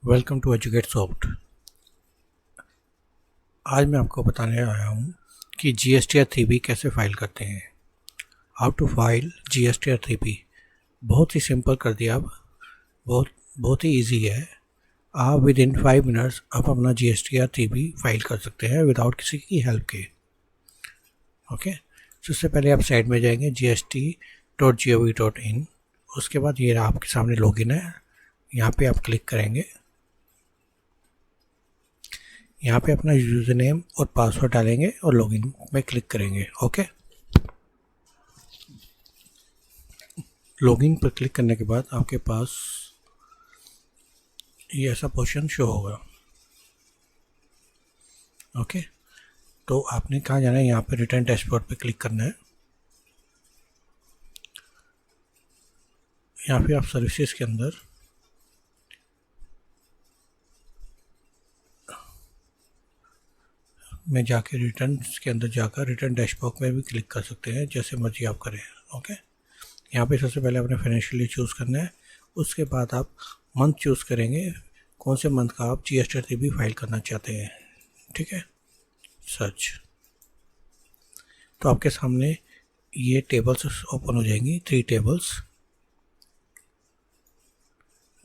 Welcome to educate soft. आज मैं आपको बताने आया हूँ कि GSTR 3B कैसे फाइल करते हैं। How to file GSTR 3B बहुत ही सिंपल कर दिया। अब बहुत ही इजी है। आप विद इन 5 मिनट्स आप अपना GSTR 3B फाइल कर सकते हैं विदाउट किसी की हेल्प के। ओके, सबसे पहले आप साइट में जाएंगे gst.gov.in। उसके बाद ये आपके सामने लॉगिन है, यहाँ पे आप क्लिक करेंगे। यहाँ पे अपना यूज़र नेम और पासवर्ड डालेंगे और लॉगिन में क्लिक करेंगे। ओके, लॉगिन पर क्लिक करने के बाद आपके पास ये ऐसा पोर्शन शो होगा। ओके, तो आपने कहाँ जाना है, यहाँ पे रिटर्न डैशबोर्ड पे क्लिक करना है। यहाँ पे आप सर्विसेज के अंदर में जाके रिटर्न के अंदर जाकर रिटर्न डैशबोर्ड में भी क्लिक कर सकते हैं, जैसे मर्जी आप करें। ओके, यहाँ पे सबसे पहले अपने फाइनेंशियल ईयर चूज़ करना है। उसके बाद आप मंथ चूज़ करेंगे, कौन से मंथ का आप GSTR 3B फाइल करना चाहते हैं। ठीक है, सर्च। तो आपके सामने ये टेबल्स ओपन हो जाएंगी, 3 टेबल्स।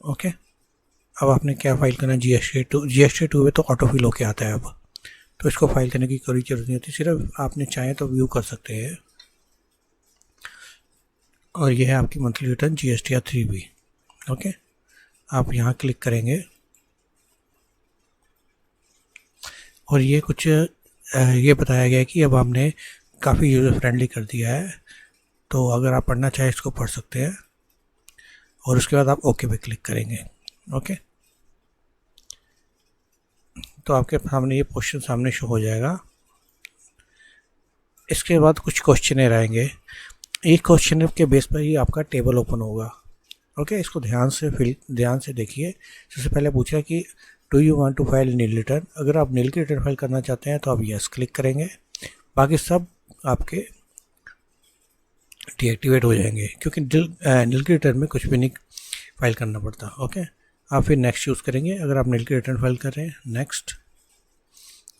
ओके, अब आपने क्या फाइल करना है, GSTR 2 में तो ऑटो फिल होके आता है। अब तो इसको फाइल करने की कोई ज़रूरत नहीं होती, सिर्फ आपने चाहे तो व्यू कर सकते हैं। और ये है आपकी monthly return GSTR 3B। Okay, आप यहाँ क्लिक करेंगे और ये कुछ ये बताया गया है कि अब हमने काफ़ी यूज़र फ्रेंडली कर दिया है, तो अगर आप पढ़ना चाहें इसको पढ़ सकते हैं। और उसके बाद आप ओके पे क्लिक करेंगे। ओके, तो आपके सामने ये क्वेश्चन सामने शो हो जाएगा। इसके बाद कुछ क्वेश्चन आएंगे, एक क्वेश्चन के बेस पर ही आपका टेबल ओपन होगा। ओके, इसको ध्यान से देखिए। सबसे पहले पूछा कि do you want to file nil return. अगर आप नील की रिटर्न फाइल करना चाहते हैं तो आप यस क्लिक करेंगे, बाकी सब आपके डीएक्टिवेट हो जाएंगे, क्योंकि नील की रिटर्न में कुछ भी नहीं फाइल करना पड़ता। ओके, आप फिर नेक्स्ट यूज़ करेंगे अगर आप नील की रिटर्न फाइल कर रहे हैं। नेक्स्ट,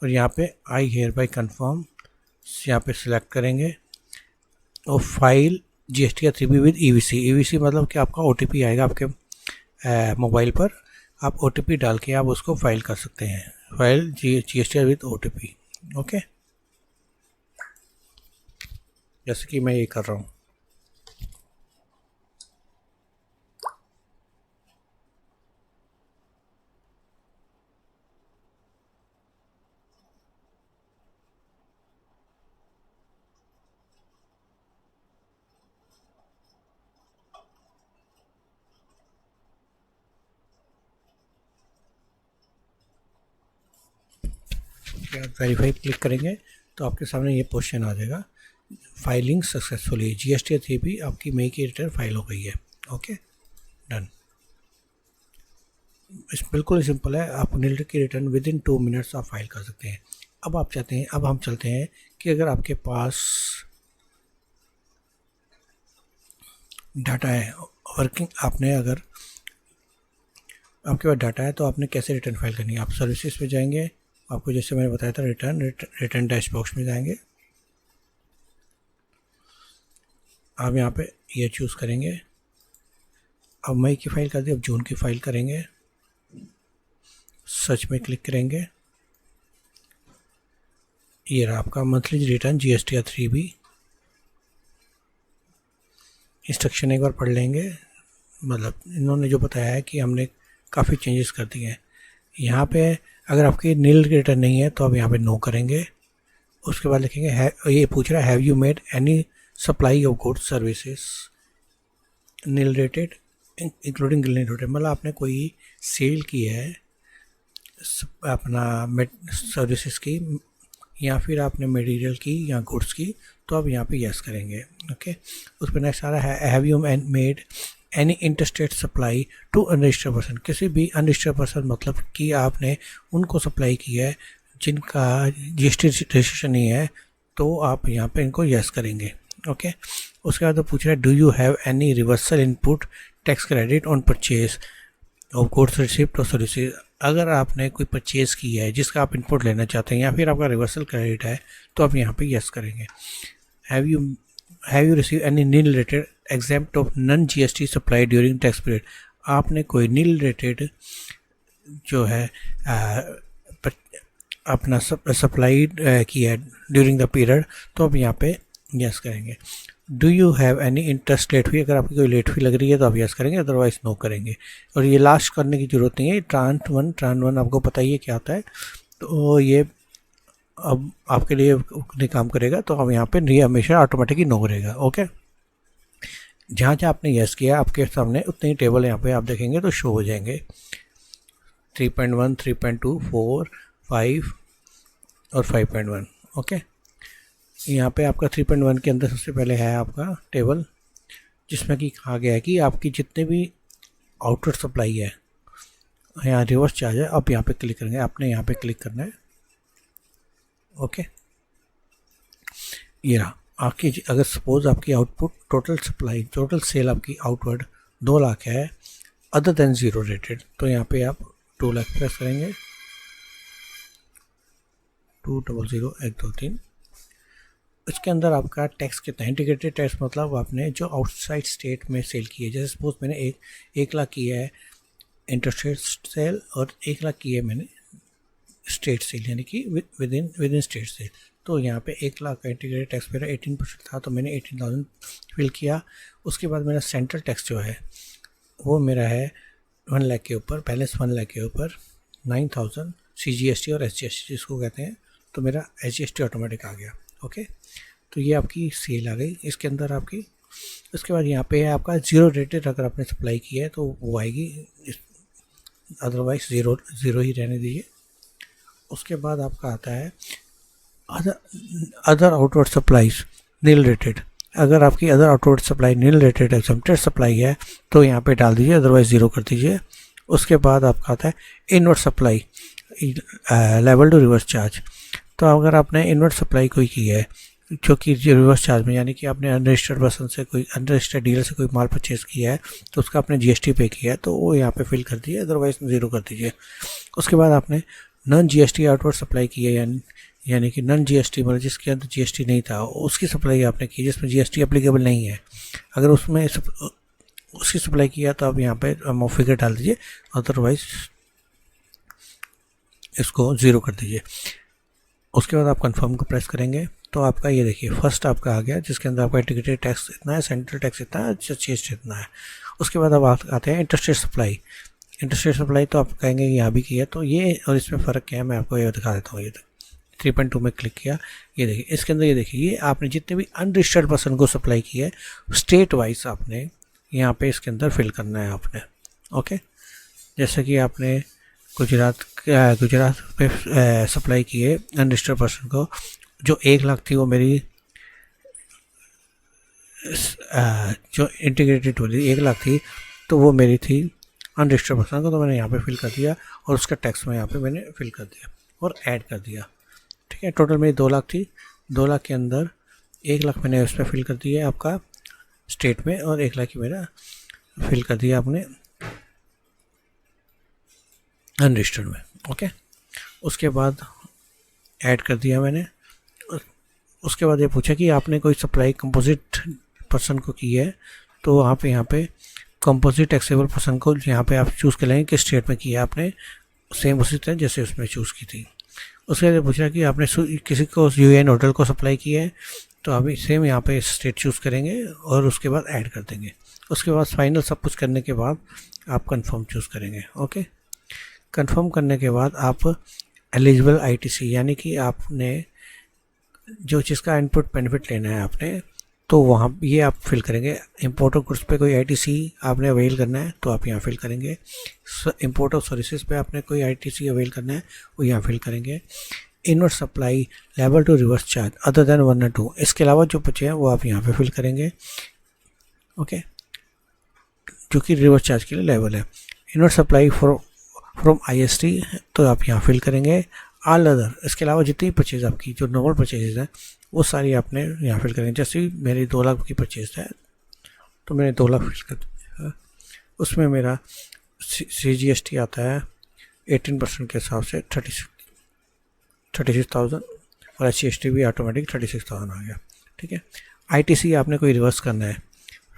और यहाँ पे आई हेयर बाई कन्फर्म यहाँ पे सिलेक्ट करेंगे और file GSTR 3B with EVC मतलब कि आपका OTP आएगा आपके मोबाइल पर। आप OTP डाल के आप उसको फाइल कर सकते हैं, file GSTR with OTP। Okay, जैसे कि मैं ये कर रहा हूँ। आप वेरीफाई क्लिक करेंगे तो आपके सामने ये क्वेश्चन आ जाएगा, फाइलिंग सक्सेसफुली GSTR 3B आपकी मई की रिटर्न फाइल हो गई है। Okay, done. इस बिल्कुल सिंपल है, आप नील की रिटर्न विद इन 2 मिनट्स आप फाइल कर सकते हैं। अब हम चलते हैं कि अगर आपके पास डाटा है वर्किंग, अगर आपके पास डाटा है तो आपने कैसे रिटर्न फाइल करनी है। आप सर्विसेज पे जाएंगे, आपको जैसे मैंने बताया था रिटर्न डैशबॉक्स में जाएंगे। आप यहाँ पे ये चूज़ करेंगे। अब मई की फ़ाइल कर दी, अब जून की फ़ाइल करेंगे। सर्च में क्लिक करेंगे, ये रहा आपका monthly return GSTR 3B। Instruction एक बार पढ़ लेंगे, मतलब इन्होंने जो बताया है कि हमने काफ़ी चेंजेस कर दिए हैं। यहाँ पे अगर आपकी नील रिटर्न नहीं है तो आप यहाँ पे नो करेंगे। उसके बाद लिखेंगे ये पूछ रहा है have you made any supply of goods services nil rated including nil rated, मतलब आपने कोई सेल की है अपना सर्विसेज की या फिर आपने मटेरियल की या गुड्स की, तो आप यहाँ पे यस करेंगे। ओके, उस पर नेक्स्ट आ रहा है have you made any interstate supply to unregistered person. किसी भी अनरजिस्टर्ड पर्सन मतलब कि आपने उनको सप्लाई की है जिनका GST रजिस्ट्रेशन नहीं है, तो आप यहाँ पे इनको यस करेंगे। ओके, उसके बाद वो पूछ रहा है do you have any reversal input tax credit on purchase और गुड्स रिसिप्ट और सर्विसेज। अगर आपने कोई परचेज़ किया है जिसका आप इनपुट लेना चाहते हैं या फिर आपका रिवर्सल क्रेडिट है तो आप यहाँ पे यस करेंगे। Have you receive any nil rated exempt of non GST supply during tax period. आपने कोई नील रेटेड जो है अपना सप्लाई किया है ड्यूरिंग द पीरियड तो आप यहाँ पे यस करेंगे। Do you have any interest late fee. अगर आपकी कोई लेट फी लग रही है तो आप यस करेंगे, अदरवाइज नो करेंगे। और ये लास्ट करने की ज़रूरत नहीं है। ट्रांट वन आपको पता ही है क्या होता है, तो ये अब आपके लिए नहीं काम करेगा, तो हम यहाँ पे ये हमेशा ऑटोमेटिकली नो रहेगा। ओके, जहाँ जहाँ आपने यस किया आपके सामने उतने ही टेबल यहाँ पे आप देखेंगे तो शो हो जाएंगे। 3.1, 3.2, 4, 5 और 5.1। ओके, यहाँ पे आपका 3.1 के अंदर सबसे पहले है आपका टेबल जिसमें कि कहा गया है कि आपकी जितने भी आउटवर्ड सप्लाई है, यहाँ रिवर्स चार्ज है, आप यहाँ पे क्लिक करेंगे, आपने यहाँ पे क्लिक करना है। ओके, ये रहा आपकी। अगर सपोज आपकी output total supply total sale आपकी आउटवर्ड 2 लाख है अदर देन ज़ीरो रेटेड, तो यहाँ पे आप 2 लाख प्रेस करेंगे, 2000123। इसके अंदर आपका टैक्स कितना है, इंटीग्रेटेड टैक्स मतलब आपने जो आउटसाइड स्टेट में सेल की है, जैसे सपोज मैंने 1 लाख की है इंटरस्टेट सेल और 1 लाख की है मैंने स्टेट सेल, यानी कि विद इन स्टेट सेल। तो यहाँ पे 1 लाख का इंटीग्रेटेड टैक्स मेरा 18% था, तो मैंने 18,000 फिल किया। उसके बाद मेरा सेंट्रल टैक्स जो है वो मेरा है 1 लाख के ऊपर, बैलेंस 1 लाख के ऊपर 9,000 CGST और SGST जिसको कहते हैं, तो मेरा SGST ऑटोमेटिक आ गया। ओके, तो ये आपकी सेल आ गई इसके अंदर आपकी। उसके बाद यहाँ पे है आपका ज़ीरो रेटेड, अगर आपने सप्लाई की है तो वो आएगी, अदरवाइज ज़ीरो ही रहने दीजिए। उसके बाद आपका आता है other outward supplies nil rated. अगर आपकी other outward supply nil rated exempted supply है तो यहाँ पे डाल दीजिए, अदरवाइज ज़ीरो कर दीजिए। उसके बाद आपका आता है इनवर्ड सप्लाई लेवल टू रिवर्स चार्ज। तो अगर आपने इनवर्ड सप्लाई कोई की है जो कि रिवर्स चार्ज में, यानी कि आपने अनरजिस्टर्ड पर्सन से कोई अनरजिस्टर्ड डीलर से कोई माल परचेज़ किया है तो उसका आपने GST पे किया है तो वो यहाँ पे फिल कर दीजिए, अदरवाइज ज़ीरो कर दीजिए। उसके बाद आपने नॉन GST आउटवर्ड सप्लाई की है, यानी कि नॉन GST मतलब जिसके अंदर GST नहीं था उसकी सप्लाई आपने की जिसमें GST एप्लीकेबल नहीं है, अगर उसमें उसकी सप्लाई किया तो आप यहाँ पे अमाउंट फिगर डाल दीजिए, अदरवाइज इसको ज़ीरो कर दीजिए। उसके बाद आप कंफर्म को प्रेस करेंगे तो आपका ये देखिए फर्स्ट आपका आ गया जिसके अंदर आपका इंटीग्रेटेड टैक्स इतना है, सेंट्रल टैक्स इतना है, GST इतना है। उसके बाद अब आते हैं इंटरस्टेट सप्लाई। इंटरस्टेट सप्लाई तो आप कहेंगे यहाँ भी की है, तो ये और इसमें फ़र्क क्या है मैं आपको ये दिखा देता हूँ। ये 3.2 में क्लिक किया, ये देखिए इसके अंदर ये देखिए ये आपने जितने भी अनरजिस्टर्ड पर्सन को सप्लाई की है स्टेट वाइज आपने यहाँ पे इसके अंदर फिल करना है आपने। ओके, जैसे कि आपने गुजरात पे सप्लाई की है अनरजिस्टर्ड पर्सन को, जो 1 लाख थी वो मेरी जो इंटीग्रेटेड वाली 1 लाख थी तो वो मेरी थी अनरजिस्टर्ड पर्सन को, तो मैंने यहाँ पे फिल कर दिया और उसका टैक्स में यहाँ पे मैंने फिल कर दिया और ऐड कर दिया। ठीक है, टोटल मेरी 2 लाख थी, 2 लाख के अंदर 1 लाख मैंने उस पर फिल कर दिया आपका स्टेट में और 1 लाख ही मेरा फिल कर दिया आपने अनरजिस्टर्ड में। ओके, उसके बाद ऐड कर दिया मैंने। उसके बाद ये पूछा कि आपने कोई सप्लाई कंपोजिट पर्सन को की है, तो यहाँ पे कंपोजिट टैक्सेबल पर्सन को यहाँ पे आप चूज़ कर लेंगे किस स्टेट में किया आपने, सेम उसी तरह जैसे उसमें चूज़ की थी। उसके बाद पूछा कि आपने किसी को UN होटल को सप्लाई किया है, तो अभी सेम यहाँ पे स्टेट चूज़ करेंगे और उसके बाद ऐड कर देंगे। उसके बाद फाइनल सब कुछ करने के बाद आप कंफर्म चूज़ करेंगे। ओके, कंफर्म करने के बाद आप एलिजिबल ITC यानी कि आपने जो चीज़ का इनपुट बेनिफिट लेना है आपने, तो वहाँ ये आप फिल करेंगे। इंपोर्ट ऑफ गुड्स पे कोई ITC आपने अवेल करना है तो आप यहाँ फिल करेंगे। इंपोर्ट ऑफ सर्विसेज पे आपने कोई ITC अवेल करना है वो यहाँ फिल करेंगे। इनवर्ड सप्लाई लेवल to reverse charge other than 1 और 2, इसके अलावा जो बचे हैं वो आप यहाँ पे फिल करेंगे। ओके, जो कि रिवर्स चार्ज के लिए लेवल है। इनवर्ड सप्लाई फ्रॉम IST तो आप यहाँ फिल करेंगे। ऑल अदर, इसके अलावा जितनी परचेज आपकी जो नॉर्मल परचेज है वो सारी आपने यहाँ फिल करेंगे। जैसे ही मेरी 2 लाख की परचेज है तो मैंने 2 लाख फिल कर दिया। उसमें मेरा CGST आता है 18% के हिसाब से 36,000 और HGST भी ऑटोमेटिक 36,000 आ गया। ठीक है। ITC आपने कोई रिवर्स करना है,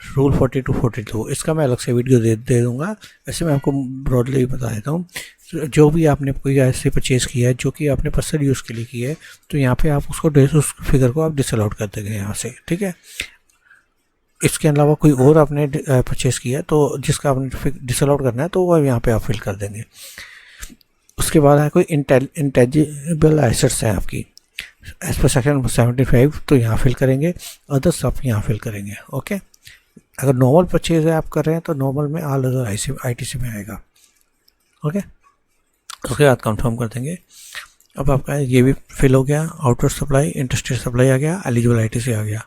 रूल 42 इसका मैं अलग से वीडियो दे दूँगा। वैसे मैं आपको ब्रॉडली बता देता हूँ। जो भी आपने कोई ऐसे परचेज़ किया है जो कि आपने पर्सनल यूज़ के लिए किया है, तो यहाँ पे आप उसको उस फिगर को आप डिसअलाउड कर देंगे यहाँ से। ठीक है। इसके अलावा कोई और आपने परचेज़ किया है तो जिसका आपने डिसअलाउड करना है तो वो यहाँ पे आप फिल कर देंगे। उसके बाद है कोई इंटेजिबल एसेट्स हैं आपकी एज पर सेक्शन 75, तो यहाँ फिल करेंगे। अदर्स आप यहाँ फिल करेंगे। ओके। अगर नॉर्मल परचेज है आप कर रहे हैं तो नॉर्मल में ऑल अदर ITC में आएगा। ओके। उसके बाद कंफर्म कर देंगे। अब आपका ये भी फिल हो गया। आउटवर्ड सप्लाई, इंटरस्टेट सप्लाई आ गया, एलिजिबल ITC आ गया।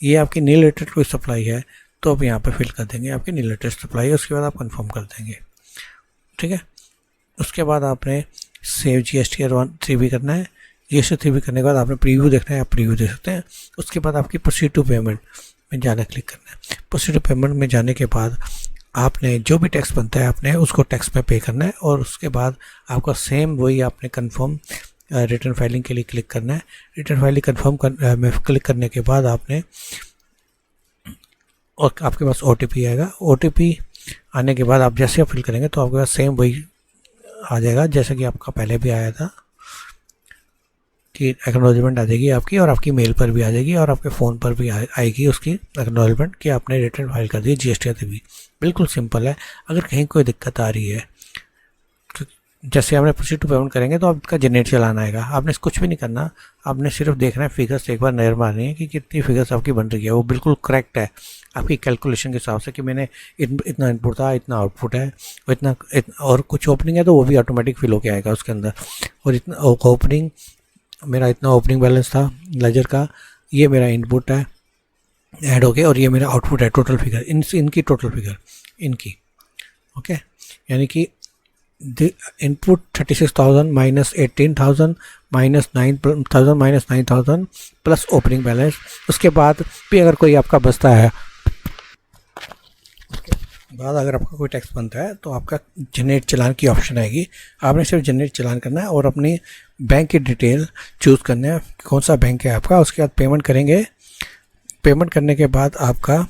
ये आपकी नील रेटेड कोई सप्लाई है तो आप यहाँ पे फिल कर देंगे आपकी नील रेटेड सप्लाई है। उसके बाद आप कंफर्म कर देंगे। ठीक है। उसके बाद आपने सेव GST 3 भी करना है। GST 3 भी करने के बाद आपने प्रीव्यू देखना है, आप प्रीव्यू देख सकते हैं। उसके बाद आपकी प्रोसीड टू पेमेंट में जाना क्लिक करना है। प्रोसीड टू पेमेंट में जाने के बाद आपने जो भी टैक्स बनता है आपने उसको टैक्स में पे करना है और उसके बाद आपका सेम वही आपने कंफर्म रिटर्न फाइलिंग के लिए क्लिक करना है। रिटर्न फाइलिंग कंफर्म में क्लिक करने के बाद आपने और आपके पास OTP आएगा। OTP आने के बाद आप जैसे आप फिल करेंगे तो आपके पास सेम वही आ जाएगा जैसा कि आपका पहले भी आया था कि एक्नॉलेजमेंट आ जाएगी आपकी और आपकी मेल पर भी आ जाएगी और आपके फ़ोन पर भी आएगी उसकी एक्नॉलेजमेंट कि आपने रिटर्न फाइल कर दी GST भी। बिल्कुल सिंपल है। अगर कहीं कोई दिक्कत आ रही है, जैसे आपने प्रोसीड टू पेमेंट करेंगे तो आपका जनरेट चलान आएगा। आपने कुछ भी नहीं करना, आपने सिर्फ देखना है फिगर्स, एक बार नज़र मारनी है कि कितनी फिगर्स आपकी बन रही है। वो बिल्कुल करेक्ट है आपकी कैलकुलेशन के हिसाब से कि मैंने इतना इनपुट था, इतना आउटपुट है, इतना और कुछ ओपनिंग है तो वो भी ऑटोमेटिक फिल होके आएगा उसके अंदर। और इतना ओपनिंग, मेरा इतना ओपनिंग बैलेंस था लेजर का, ये मेरा इनपुट है ऐड हो गया और ये मेरा आउटपुट है। टोटल फिगर इनकी टोटल फिगर इनकी। ओके। यानी कि input 36,000 minus 18,000 minus 9,000 minus 9,000 plus opening balance. उसके बाद भी अगर कोई आपका बचता है, उसके बाद अगर आपका कोई टैक्स बनता है तो आपका जनरेट चलान की ऑप्शन आएगी। आपने सिर्फ जनरेट चलान करना है और अपनी बैंक की डिटेल चूज़ करना है, कौन सा बैंक है आपका। उसके बाद पेमेंट करेंगे। पेमेंट करने के बाद आपका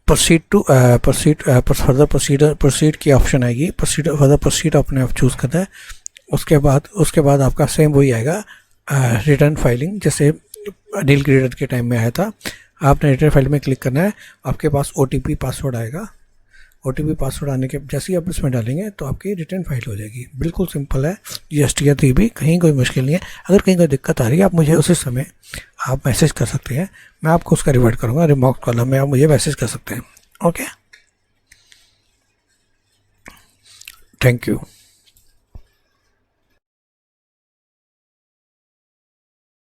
प्रोसीड की ऑप्शन आएगी। प्रोसीड अपने आप चूज़ करना है। उसके बाद आपका सेम वही आएगा रिटर्न फाइलिंग, जैसे डील क्रेडिट के टाइम में आया था। आपने रिटर्न फाइल में क्लिक करना है। आपके पास OTP पासवर्ड आएगा। OTP पासवर्ड आने के जैसे ही आप इसमें डालेंगे तो आपकी रिटर्न फाइल हो जाएगी। बिल्कुल सिंपल है। GST 3 भी कहीं कोई मुश्किल नहीं है। अगर कहीं कोई दिक्कत आ रही है आप मुझे उसी समय आप मैसेज कर सकते हैं, मैं आपको उसका रिवर्ट करूँगा। रिमार्क कॉलम में आप मुझे मैसेज कर सकते हैं। Okay, thank you.